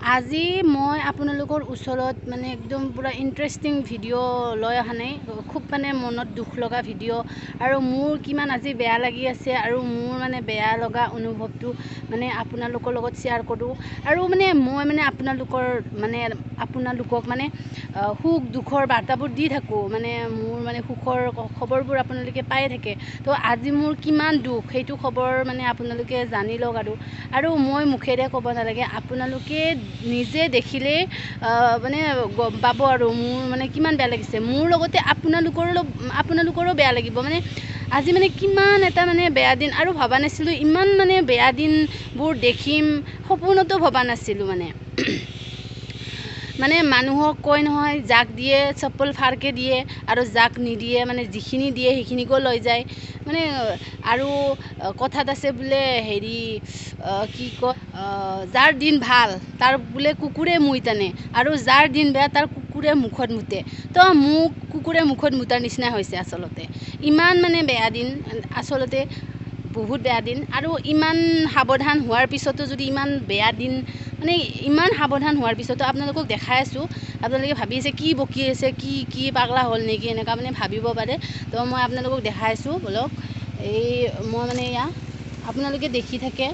আজি মই আপোনালোকৰ ওচৰত মানে একদম পুৰা ইণ্টাৰেষ্টিং ভিডিঅ' লৈ অহা নাই, খুব মানে মনত দুখ লগা ভিডিঅ' আৰু মোৰ কিমান আজি বেয়া লাগি আছে আৰু মোৰ মানে বেয়া লগা অনুভৱটো মানে আপোনালোকৰ লগত শ্বেয়াৰ কৰোঁ। আৰু মানে মই মানে আপোনালোকক মানে সুখ দুখৰ বাৰ্তাবোৰ দি থাকোঁ, মানে মোৰ মানে সুখৰ খবৰবোৰ আপোনালোকে পায়ে থাকে। তো আজি মোৰ কিমান দুখ সেইটো খবৰ মানে আপোনালোকে জানি লওক। আৰু মই মুখেৰে ক'ব নালাগে, আপোনালোকে নিজে দেখিলেই মানে গম পাব আৰু মোৰ মানে কিমান বেয়া লাগিছে। মোৰ লগতে আপোনালোকৰো বেয়া লাগিব। মানে আজি মানে কিমান এটা মানে বেয়া দিন, আৰু ভবা নাছিলোঁ ইমান মানে বেয়া দিনবোৰ দেখিম, সপোনতো ভবা নাছিলোঁ মানে মানুহক কয় নহয়, যাক দিয়ে চপ্পল ফাৰকে দিয়ে আৰু যাক নিদিয়ে মানে যিখিনি দিয়ে সেইখিনিকো লৈ যায়। মানে আৰু কথাত আছে বোলে হেৰি কি কয়, যাৰ দিন ভাল তাৰ বোলে কুকুৰে মুই টানে, আৰু যাৰ দিন বেয়া তাৰ কুকুৰে মুখত মুতে। তো মোক কুকুৰে মুখত মুতাৰ নিচিনা হৈছে আচলতে। ইমান মানে বেয়া দিন, আচলতে বহুত বেয়া দিন। আৰু ইমান সাৱধান হোৱাৰ পিছতো যদি ইমান বেয়া দিন, মানে ইমান সাৱধান হোৱাৰ পিছতো আপোনালোকক দেখাই আছোঁ, আপোনালোকে ভাবি আছে কি বকি আছে, কি পাগলা হ'ল নেকি, এনেকুৱা মানে ভাবিব পাৰে। তো মই আপোনালোকক দেখাই আছোঁ বলক। মই মানে এয়া আপোনালোকে দেখি থাকে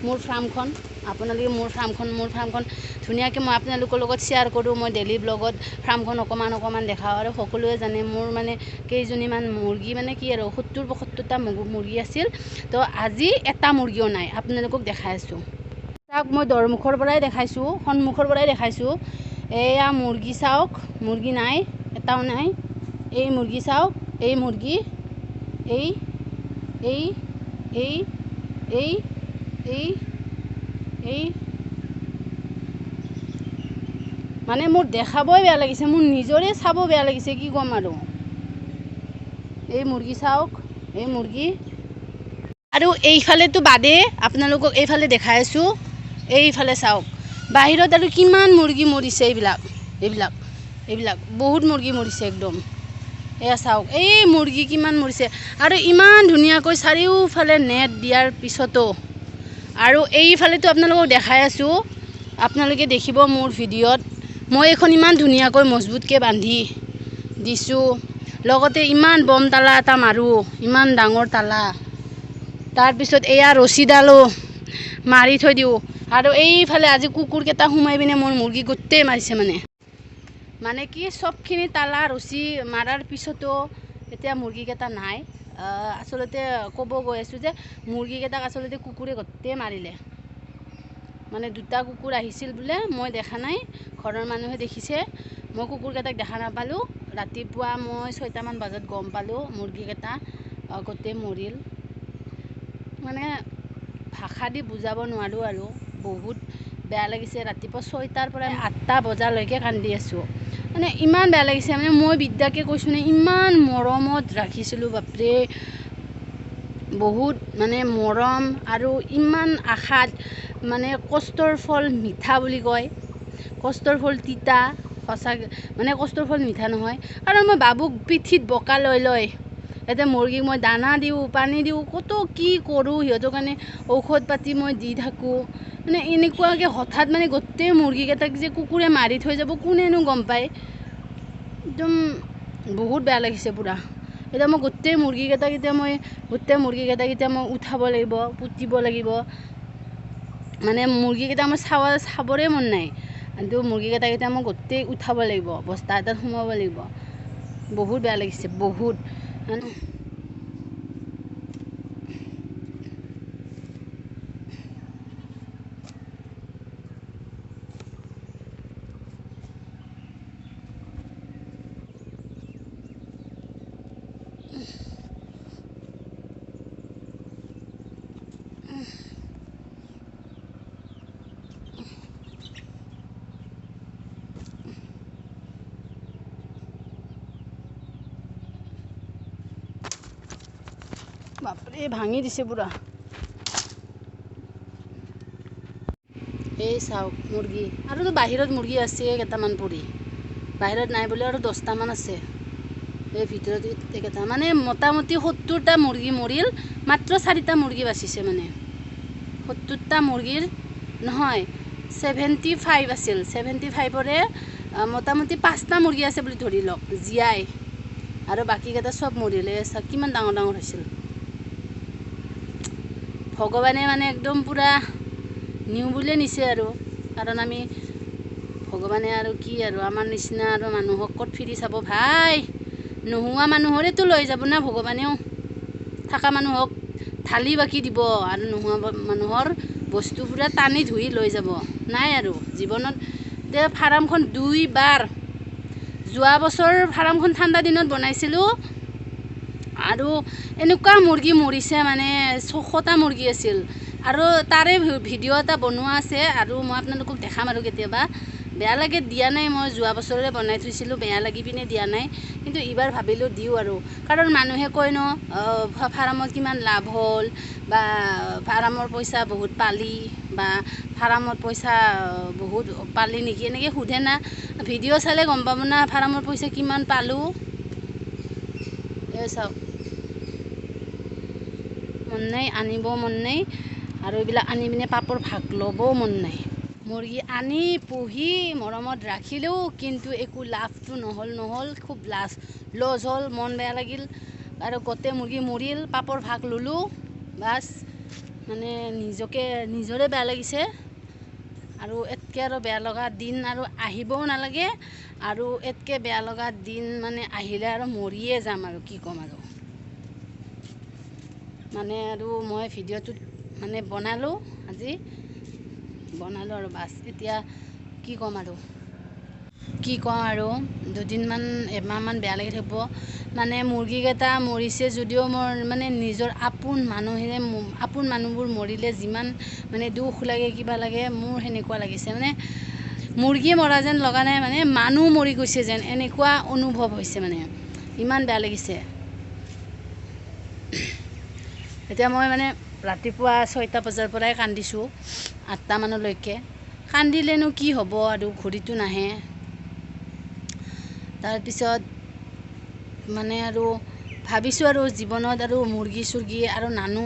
মোৰ ফাৰ্মখন, মোৰ ফাৰ্মখন ধুনীয়াকৈ মই আপোনালোকৰ লগত শ্বেয়াৰ কৰোঁ। মই ডেইলি ব্লগত ফাৰ্মখন অকণমান দেখাওঁ, আৰু সকলোৱে জানে মোৰ মানে কেইজনীমান মুৰ্গী, মানে কি আৰু 70-75টা মুৰ্গী আছিল। তো আজি এটা মুৰ্গীও নাই, আপোনালোকক দেখাই আছোঁ। তাক মই দৰমুখৰ পৰাই দেখাইছোঁ, সন্মুখৰ পৰাই দেখাইছোঁ। এয়া মুৰ্গী চাওক, মুৰ্গী নাই, এটাও নাই। এই মুৰ্গী চাওক, এই মুৰ্গী, এই এই এই এই এই এই মানে মোৰ দেখাবই বেয়া লাগিছে, মোৰ নিজৰে চাব বেয়া লাগিছে, কি ক'ম আৰু। এই মুৰ্গী চাওক, এই মুৰ্গী। আৰু এইফালেতো বাদে আপোনালোকক এইফালে দেখাই আছোঁ, এইফালে চাওক বাহিৰত আৰু কিমান মুৰ্গী মৰিছে। এইবিলাক বহুত মুৰ্গী মৰিছে একদম। এয়া চাওক, এই মুৰ্গী কিমান মৰিছে, আৰু ইমান ধুনীয়াকৈ চাৰিওফালে নেট দিয়াৰ পিছতো। আৰু এইফালেতো আপোনালোকক দেখাই আছোঁ, আপোনালোকে দেখিব মোৰ ভিডিঅ'ত, মই এইখন ইমান ধুনীয়াকৈ মজবুতকৈ বান্ধি দিছোঁ। লগতে ইমান বম তালা এটা মাৰোঁ, ইমান ডাঙৰ তালা। তাৰপিছত এয়া ৰছীডালো মাৰি থৈ দিওঁ। আৰু এইফালে আজি কুকুৰকেইটা সোমাই পিনে মোৰ মুৰ্গী গোটেই মাৰিছে। মানে কি চবখিনি তালা ৰছী মাৰাৰ পিছতো এতিয়া মুৰ্গীকেইটা নাই। আচলতে ক'ব গৈ আছোঁ যে মুৰ্গীকেইটাক আচলতে কুকুৰে গোটেই মাৰিলে। মানে 2টা কুকুৰ আহিছিল বোলে, মই দেখা নাই, ঘৰৰ মানুহে দেখিছে, মই কুকুৰকেইটাক দেখা নাপালোঁ। ৰাতিপুৱা মই 6টামান বজাত গম পালোঁ মুৰ্গীকেইটা গোটেই মৰিল। মানে ভাষা দি বুজাব নোৱাৰোঁ, আৰু বহুত বেয়া লাগিছে। ৰাতিপুৱা 6টাৰ পৰা 8টা বজালৈকে কান্দি আছোঁ, মানে ইমান বেয়া লাগিছে। মানে মই বিদ্যাকে কৈছোঁ নে, ইমান মৰমত ৰাখিছিলোঁ, বাপৰে বহুত মানে মৰম, আৰু ইমান আশাত। মানে কষ্টৰ ফল মিঠা বুলি কয়, কষ্টৰ ফল তিতা, সঁচাকৈ মানে কষ্টৰ ফল মিঠা নহয়। কাৰণ মই বাবুক পিঠিত বোকা লৈ এতিয়া মুৰ্গীক মই দানা দিওঁ, পানী দিওঁ, কত কি কৰোঁ, সিহঁতৰ কাৰণে ঔষধ পাতি মই দি থাকোঁ। মানে এনেকুৱাকৈ হঠাৎ মানে গোটেই মুৰ্গীকেইটাক যে কুকুৰে মাৰি থৈ যাব, কোনেনো গম পায়। একদম বহুত বেয়া লাগিছে পূৰা। এতিয়া মই গোটেই মুৰ্গীকেইটাক এতিয়া মই উঠাব লাগিব, পুতিব লাগিব। মানে মুৰ্গীকেইটা মোৰ চাবৰে মন নাই, কিন্তু মুৰ্গীকেইটাক এতিয়া মই গোটেই উঠাব লাগিব, বস্তা এটাত সোমাব লাগিব। বহুত বেয়া লাগিছে, বহুত। বাপৰে ভাঙি দিছে পূৰা। এই চাওক মুৰ্গী, আৰুতো বাহিৰত মুৰ্গী আছে কেইটামান পৰি, বাহিৰত নাই বোলে আৰু 10টামান আছে। এই ভিতৰত এইকেইটা মানে মোটামুটি 70টা মুৰ্গী মৰিল, মাত্ৰ 4টা মুৰ্গী বাচিছে। মানে 70টা মুৰ্গীৰ নহয়, 75 আছিল 75ৰে মোটামুটি 5টা মুৰ্গী আছে বুলি ধৰি লওক জীয়াই আৰু বাকীকেইটা চব মৰিলে কিমান ডাঙৰ ডাঙৰ হৈছিল ভগৱানে মানে একদম পুৰা নিউ বুলিয়ে নিছে আৰু কাৰণ আমি ভগৱানে আৰু কি আৰু আমাৰ নিচিনা আৰু মানুহক ক'ত ফিৰি চাব ভাই নোহোৱা মানুহৰেতো লৈ যাব না ভগৱানেও থকা মানুহক থালি বাকি দিব আৰু নোহোৱা মানুহৰ বস্তু পুৰা টানি ধুই লৈ যাব নাই আৰু জীৱনত দে ফাৰ্মখন 2 বাৰ যোৱা বছৰ ফাৰ্মখন ঠাণ্ডা দিনত বনাইছিলোঁ আৰু এনেকুৱা মুৰ্গী মৰিছে মানে 600টা মুৰ্গী আছিল আৰু তাৰে ভিডিঅ' এটা বনোৱা আছে আৰু মই আপোনালোকক দেখাম আৰু কেতিয়াবা বেয়া লাগে দিয়া নাই মই যোৱা বছৰে বনাই থৈছিলোঁ বেয়া লাগি পিনে দিয়া নাই কিন্তু এইবাৰ ভাবিলোঁ দিওঁ আৰু কাৰণ মানুহে কয় ন ফাৰ্মত কিমান লাভ হ'ল বা ফাৰ্মৰ পইচা বহুত পালি বা ফাৰ্মত পইচা বহুত পালি নেকি এনেকৈ সোধে না ভিডিঅ' চালে গম পাব না ফাৰ্মৰ পইচা কিমান পালোঁ এই চাওক মন নাই আনিব মন নাই আৰু এইবিলাক আনি পিনে পাপৰ ভাগ ল'বও মন নাই মুৰ্গী আনি পুহি মৰমত ৰাখিলেও কিন্তু একো লাভটো নহ'ল খুব লছ হ'ল মন বেয়া লাগিল আৰু গোটেই মুৰ্গী মৰিল পাপৰ ভাগ ল'লোঁ বাছ মানে নিজৰে বেয়া লাগিছে আৰু এতকৈ আৰু বেয়া লগা দিন আৰু আহিবও নালাগে আৰু এতকৈ বেয়া লগা দিন মানে আহিলে আৰু মৰিয়ে যাম আৰু কি ক'ম আৰু মানে আৰু মই ভিডিঅ'টোত মানে বনালোঁ আৰু বাছ এতিয়া কি ক'ম আৰু দুদিনমান এমাহমান বেয়া লাগি থাকিব মানে মুৰ্গীকেইটা মৰিছে যদিও মোৰ মানে নিজৰ আপোন মানুহবোৰ মৰিলে যিমান মানে দুখ লাগে কিবা লাগে মোৰ সেনেকুৱা লাগিছে মানে মুৰ্গী মৰা যেন লগা নাই মানে মানুহ মৰি গৈছে যেন এনেকুৱা অনুভৱ হৈছে মানে ইমান বেয়া লাগিছে এতিয়া মই মানে ৰাতিপুৱা 6টা বজাৰ পৰাই কান্দিছোঁ 8টা মানলৈকে কান্দিলেনো কি হ'ব আৰু ঘড়ীটো নাহে তাৰপিছত মানে আৰু ভাবিছোঁ আৰু জীৱনত আৰু মুৰ্গী চুৰ্গী আৰু নানো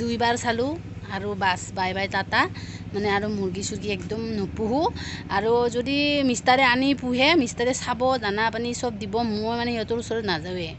2 বাৰ চালোঁ আৰু বাছ বাই বাই টাটা মানে আৰু মুৰ্গী চুৰ্গী একদম নোপোহোঁ আৰু যদি মিষ্টাৰে আনি পোহে মিষ্টাৰে চাব দানা পানী চব দিব মই মানে সিহঁতৰ ওচৰত নাযাওঁৱে